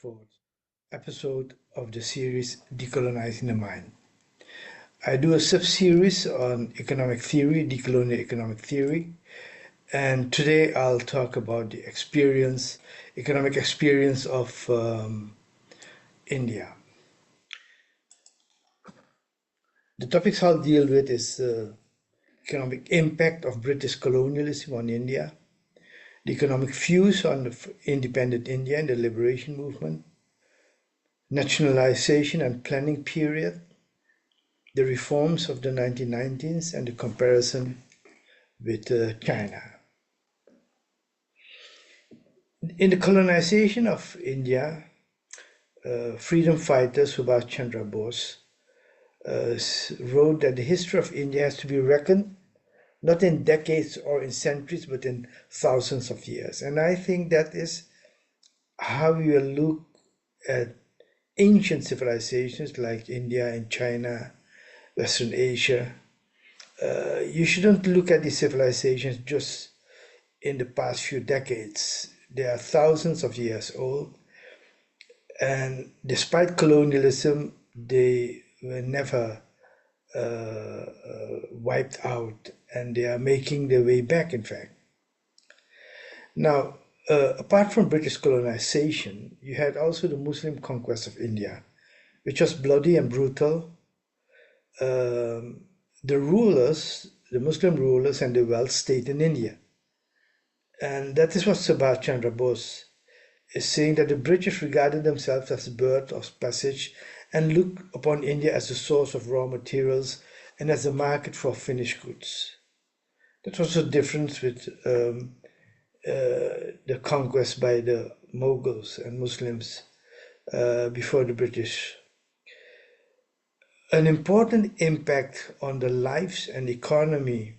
fourth episode of the series Decolonizing the Mind. I do a sub-series on economic theory, decolonial economic theory, and today I'll talk about the economic experience of India. The topics I'll deal with is the economic impact of British colonialism on India, the economic views on the independent India and the liberation movement, nationalization and planning period, the reforms of the 1990s, and the comparison with China. In the colonization of India, freedom fighter Subhash Chandra Bose wrote that the history of India has to be reckoned not in decades or in centuries, but in thousands of years. And I think that is how we will look at ancient civilizations like India and China, Western Asia. You shouldn't look at these civilizations just in the past few decades. They are thousands of years old, and despite colonialism, they were never wiped out, and they are making their way back, in fact. Now, apart from British colonization, you had also the Muslim conquest of India, which was bloody and brutal. The Muslim rulers and the wealth stayed in India. And that is what Subhash Chandra Bose is saying, that the British regarded themselves as birds of passage and looked upon India as the source of raw materials and as a market for finished goods. That was the difference with the conquest by the Mughals and Muslims before the British. An important impact on the lives and economy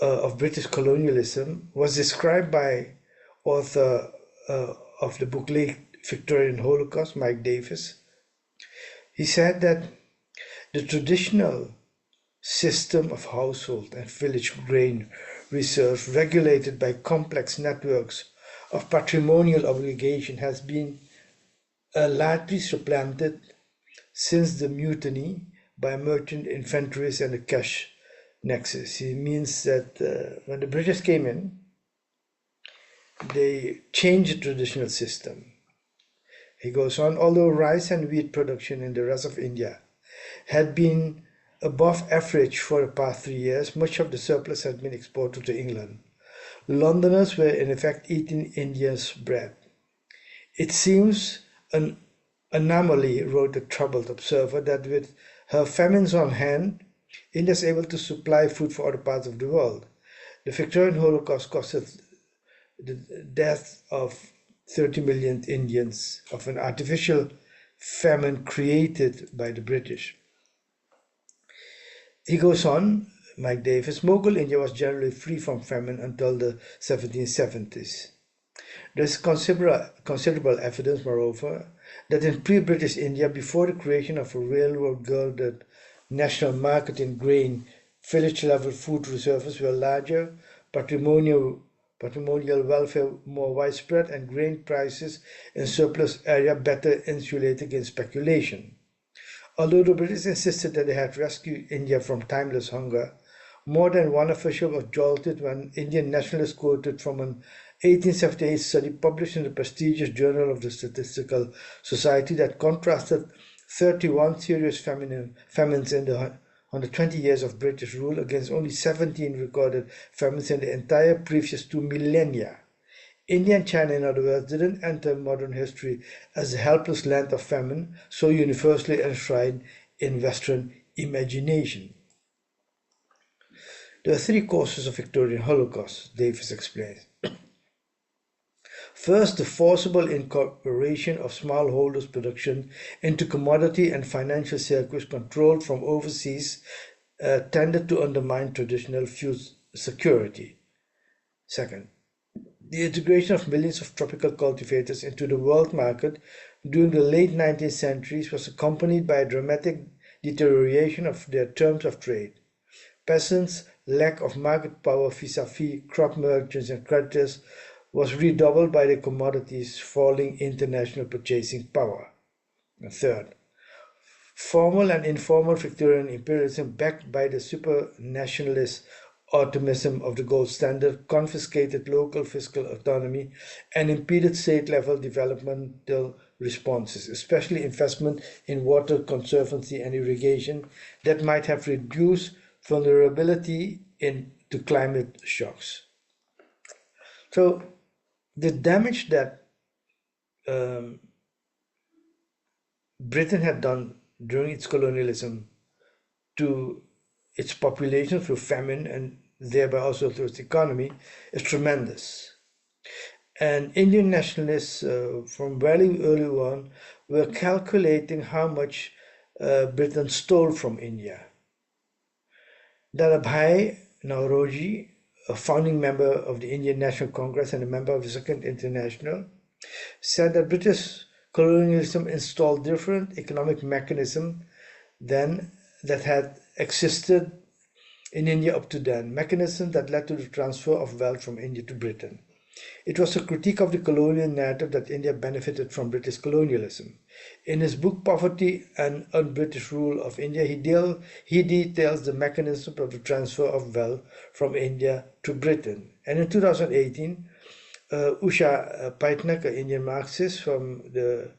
of British colonialism was described by author of the book Late Victorian Holocaust, Mike Davis. He said that the traditional system of household and village grain reserves, regulated by complex networks of patrimonial obligation, has been largely supplanted since the mutiny by merchant inventories and the cash nexus. It means that when the British came in, they changed the traditional system. He goes on, although rice and wheat production in the rest of India had been above average for the past 3 years, much of the surplus had been exported to England. Londoners were in effect eating Indians' bread. It seems an anomaly, wrote the troubled observer, that with her famines on hand, India is able to supply food for other parts of the world. The Victorian Holocaust costed the death of 30 million Indians of an artificial famine created by the British. He goes on, Mike Davis, Mughal India was generally free from famine until the 1770s. There is considerable evidence, moreover, that in pre-British India, before the creation of a railroad girded national market in grain, village-level food reserves were larger, patrimonial welfare more widespread, and grain prices in surplus area better insulated against speculation. Although the British insisted that they had rescued India from timeless hunger, more than one official was jolted when Indian nationalists quoted from an 1878 study published in the prestigious Journal of the Statistical Society that contrasted 31 serious famines in the 120 years of British rule against only 17 recorded famines in the entire previous 2 millennia. India and China, in other words, didn't enter modern history as a helpless land of famine, so universally enshrined in Western imagination. There are 3 causes of Victorian Holocaust, Davis explains. First, the forcible incorporation of smallholders' production into commodity and financial circuits controlled from overseas tended to undermine traditional food security. Second, the integration of millions of tropical cultivators into the world market during the late 19th century was accompanied by a dramatic deterioration of their terms of trade. Peasants' lack of market power vis-à-vis crop merchants and creditors was redoubled by the commodities' falling international purchasing power. And third, formal and informal Victorian imperialism backed by the supranationalist optimism of the gold standard confiscated local fiscal autonomy and impeded state-level developmental responses, especially investment in water conservancy and irrigation that might have reduced vulnerability to climate shocks. So the damage that um, Britain had done during its colonialism to its population through famine and thereby also through its economy is tremendous. And Indian nationalists from very early on were calculating how much Britain stole from India. Dadabhai Nauroji, a founding member of the Indian National Congress and a member of the Second International, said that British colonialism installed different economic mechanisms than that had existed in India up to then, mechanisms that led to the transfer of wealth from India to Britain. It was a critique of the colonial narrative that India benefited from British colonialism. In his book Poverty and Un-British Rule of India, he details the mechanism of the transfer of wealth from India to Britain. And in 2018, Usha Paitnak, an Indian Marxist from the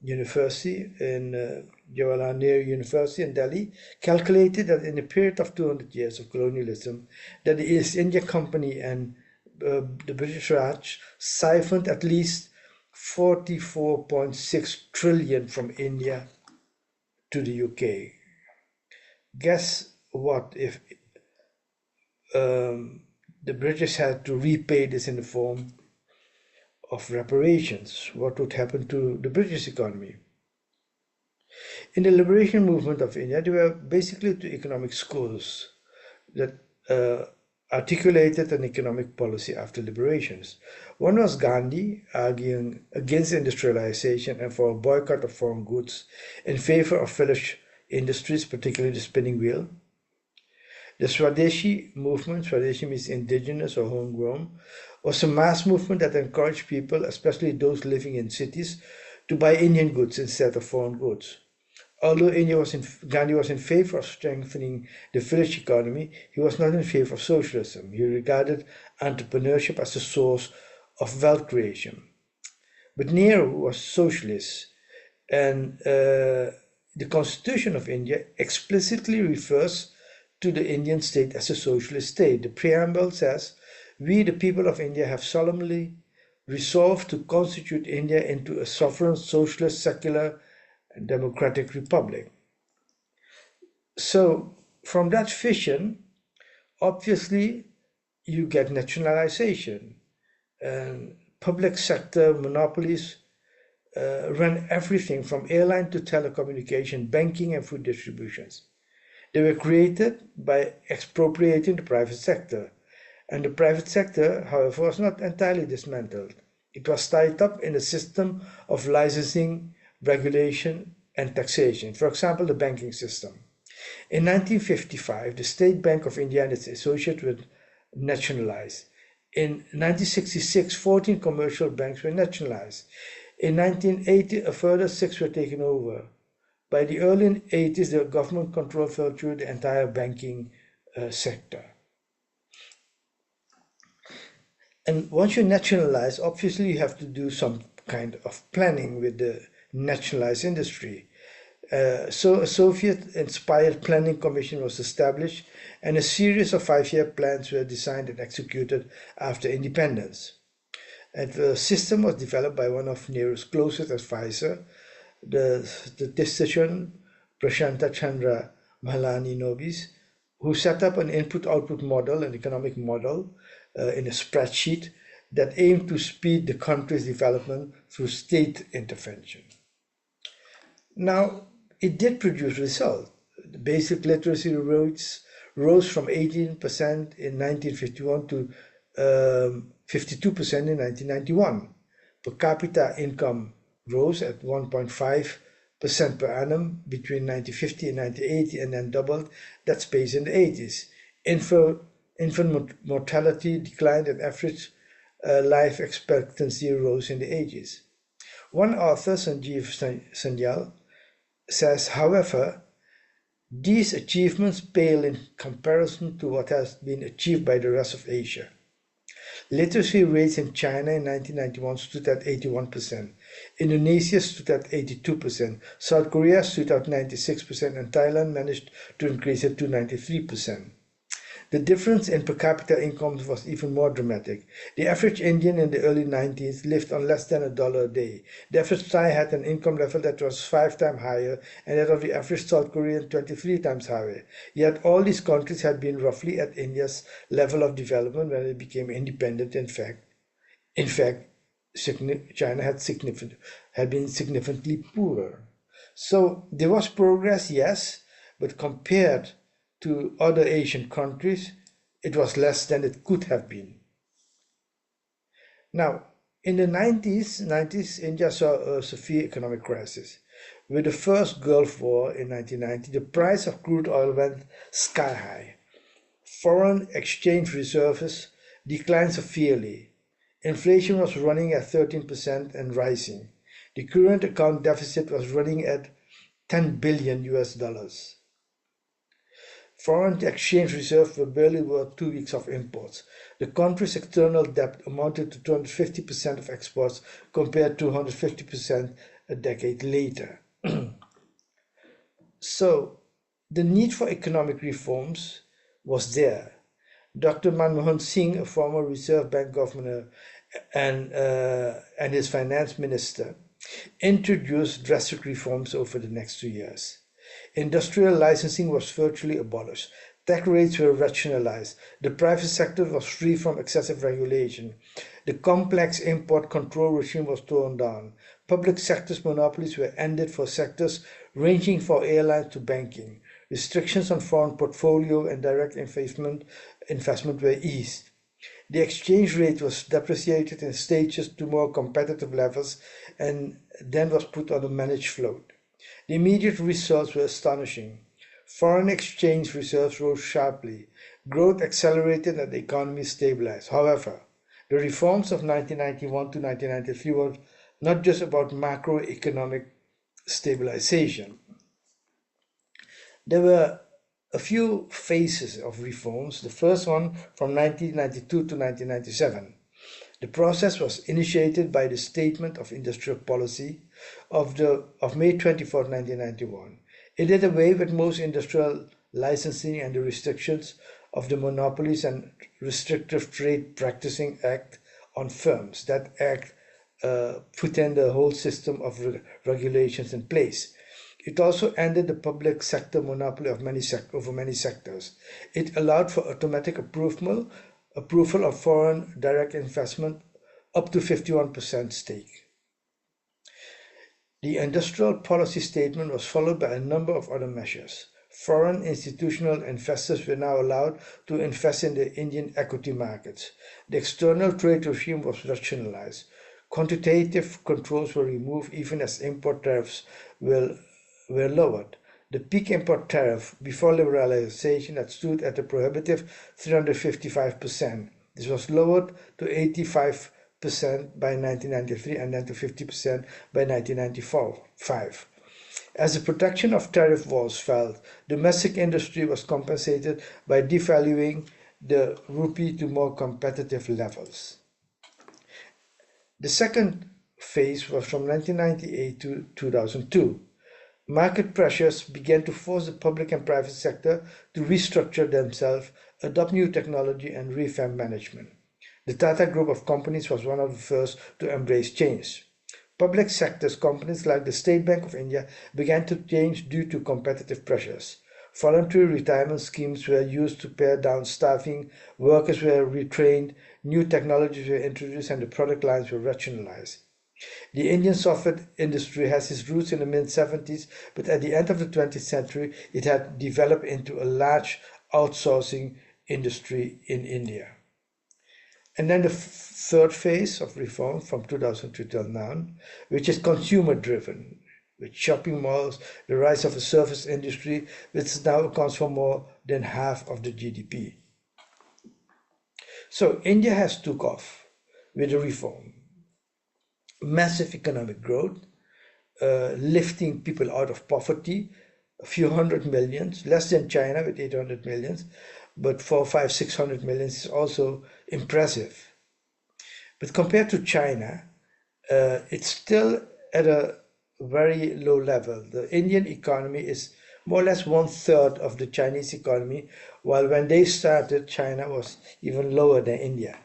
university in Jawaharlal Nehru University in Delhi, calculated that in a period of 200 years of colonialism, that the East India Company and the British Raj siphoned at least 44.6 trillion from India to the UK. Guess what if the British had to repay this in the form of reparations? What would happen to the British economy? In the liberation movement of India, there were basically two economic schools that articulated an economic policy after liberations. One was Gandhi, arguing against industrialization and for a boycott of foreign goods in favor of Finnish industries, particularly the spinning wheel. The Swadeshi movement, Swadeshi means indigenous or homegrown, was a mass movement that encouraged people, especially those living in cities, to buy Indian goods instead of foreign goods. Although Gandhi was in favor of strengthening the village economy, he was not in favor of socialism. He regarded entrepreneurship as a source of wealth creation. But Nehru was socialist, and the Constitution of India explicitly refers to the Indian state as a socialist state. The preamble says, "We, the people of India, have solemnly resolved to constitute India into a sovereign, socialist, secular, and democratic republic." So from that vision, obviously you get nationalization, and public sector monopolies run everything from airline to telecommunication, banking, and food distributions. They were created by expropriating the private sector. And the private sector, however, was not entirely dismantled. It was tied up in a system of licensing, regulation, and taxation. For example, the banking system. In 1955, the State Bank of India and its associates were nationalized. In 1966, 14 commercial banks were nationalized. In 1980, a further 6 were taken over. By the early 80s, the government control fell through the entire banking sector. And once you nationalize, obviously you have to do some kind of planning with the nationalized industry. So a Soviet-inspired planning commission was established, and a series of 5-year plans were designed and executed after independence. And the system was developed by one of Nehru's closest advisors, the statistician Prashanta Chandra Mahalani Nobis, who set up an input-output model, an economic model, in a spreadsheet that aimed to speed the country's development through state intervention. Now, it did produce results. The basic literacy rates rose from 18% in 1951 to 52% in 1991. Per capita income rose at 1.5% per annum between 1950 and 1980 and then doubled that space in the 80s. Infant mortality declined at average life expectancy rose in the 80s. One author, Sanjeev Sanyal, says, however, these achievements pale in comparison to what has been achieved by the rest of Asia. Literacy rates in China in 1991 stood at 81%, Indonesia stood at 82%, South Korea stood at 96%, and Thailand managed to increase it to 93%. The difference in per capita incomes was even more dramatic. The average Indian in the early 90s lived on less than $1 a day. The average Thai had an income level that was 5 times higher, and that of the average South Korean 23 times higher. Yet all these countries had been roughly at India's level of development when it became independent. In fact, China had been significantly poorer. So there was progress, yes, but compared to other Asian countries, it was less than it could have been. Now, in the 90s, India saw a severe economic crisis. With the first Gulf War in 1990, the price of crude oil went sky high. Foreign exchange reserves declined severely. Inflation was running at 13% and rising. The current account deficit was running at 10 billion US dollars. Foreign exchange reserves were barely worth 2 weeks of imports. The country's external debt amounted to 250% of exports compared to 150% a decade later. So, the need for economic reforms was there. Dr. Manmohan Singh, a former Reserve Bank governor and his finance minister, introduced drastic reforms over the next 2 years. Industrial licensing was virtually abolished. Tax rates were rationalized. The private sector was free from excessive regulation. The complex import control regime was torn down. Public sector's monopolies were ended for sectors ranging from airlines to banking. Restrictions on foreign portfolio and direct investment were eased. The exchange rate was depreciated in stages to more competitive levels and then was put on a managed float. The immediate results were astonishing. Foreign exchange reserves rose sharply. Growth accelerated and the economy stabilized. However, the reforms of 1991 to 1993 were not just about macroeconomic stabilization. There were a few phases of reforms, the first one from 1992 to 1997. The process was initiated by the Statement of Industrial Policy of May 24, 1991. It did away with most industrial licensing and the restrictions of the Monopolies and Restrictive Trade Practicing Act on firms. That act put in the whole system of regulations in place. It also ended the public sector monopoly of over many sectors. It allowed for automatic approval of foreign direct investment up to 51% stake. The industrial policy statement was followed by a number of other measures. Foreign institutional investors were now allowed to invest in the Indian equity markets. The external trade regime was rationalized. Quantitative controls were removed even as import tariffs were lowered. The peak import tariff before liberalization had stood at a prohibitive 355%. This was lowered to 85% by 1993 and then to 50% by 1995. As the protection of tariff walls fell, domestic industry was compensated by devaluing the rupee to more competitive levels. The second phase was from 1998 to 2002. Market pressures began to force the public and private sector to restructure themselves, adopt new technology, and revamp management. The Tata Group of companies was one of the first to embrace change. Public sector's companies like the State Bank of India began to change due to competitive pressures. Voluntary retirement schemes were used to pare down staffing, workers were retrained, new technologies were introduced, and the product lines were rationalized. The Indian software industry has its roots in the mid-70s, but at the end of the 20th century, it had developed into a large outsourcing industry in India. And then the third phase of reform from 2000 to 2009, which is consumer-driven, with shopping malls, the rise of a service industry, which now accounts for more than half of the GDP. So India has took off. with a reform. Massive economic growth, lifting people out of poverty, a few hundred millions, less than China with 800 millions, but 4, 5, 600 millions is also impressive. But compared to China, it's still at a very low level. The Indian economy is more or less one third of the Chinese economy, while when they started, China was even lower than India.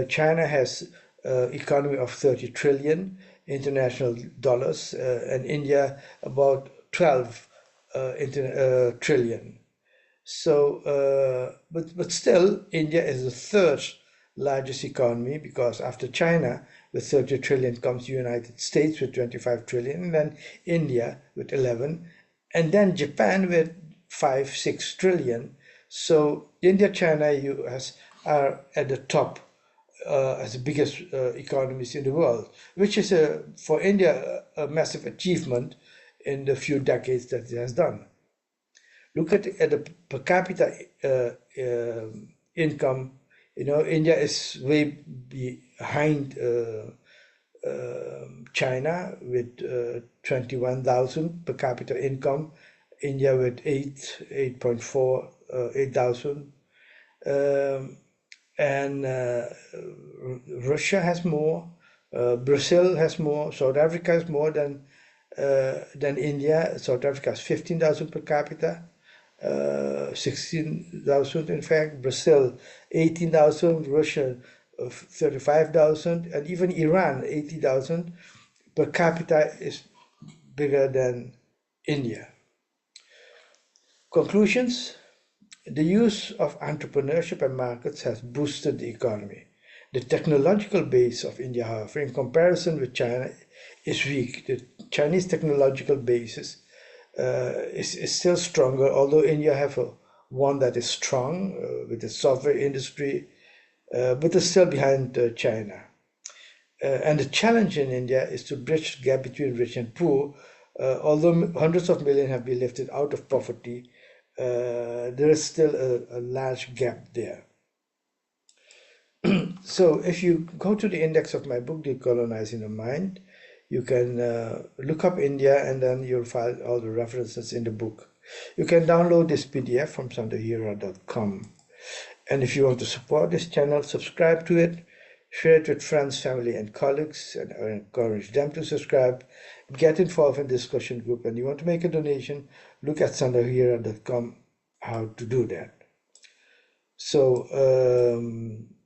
China has economy of 30 trillion international dollars, and India about 12 trillion. So, but still, India is the third largest economy, because after China with 30 trillion comes the United States with 25 trillion, and then India with 11, and then Japan with 5, 6 trillion. So India, China, US are at the top as the biggest economies in the world, which is for India a massive achievement in the few decades that it has done. Look at the per capita income. India is way behind China with 21,000 per capita income. India with 8.4, 8,000. And Russia has more. Brazil has more. South Africa has more than India. South Africa has 15,000 per capita. 16,000 in fact, Brazil 18,000, Russia 35,000, and even Iran 80,000 per capita is bigger than India. Conclusions: the use of entrepreneurship and markets has boosted the economy. The technological base of India, however, in comparison with China, is weak. The Chinese technological basis is still stronger, although India have one that is strong with the software industry, but is still behind China. And the challenge in India is to bridge the gap between rich and poor. Although hundreds of millions have been lifted out of poverty, there is still a large gap there. So if you go to the index of my book, Decolonizing the Mind, you can look up India, and then you'll find all the references in the book. You can download this PDF from sandahira.com. And if you want to support this channel, subscribe to it, share it with friends, family, and colleagues, and encourage them to subscribe. Get involved in the discussion group, and you want to make a donation, look at sandahira.com how to do that. So